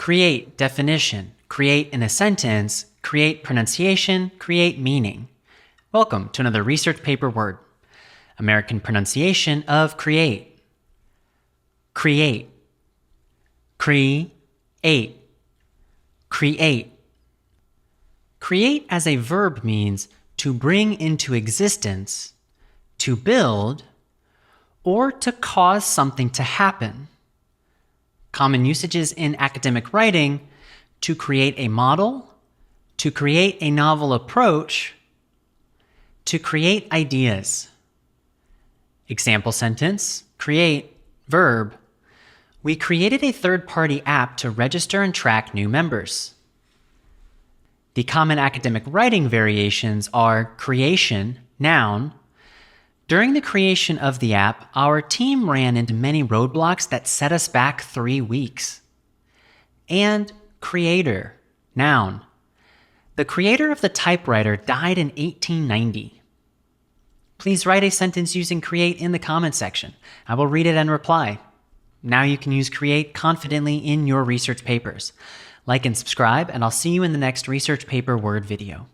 Create definition, create in a sentence, create pronunciation, create meaning. Welcome to another research paper word. American pronunciation of create. Create. Cre-ate. Create. Create as a verb means to bring into existence, to build, or to cause something to happen. Common usages in academic writing: to create a model, to create a novel approach, to create ideas. Example sentence: create, verb. We created a third-party app to register and track new members. The common academic writing variations are creation, noun. During the creation of the app, our team ran into many roadblocks that set us back 3 weeks. And creator, noun. The creator of the typewriter died in 1890. Please write a sentence using create in the comment section. I will read it and reply. Now you can use create confidently in your research papers. Like and subscribe, and I'll see you in the next research paper word video.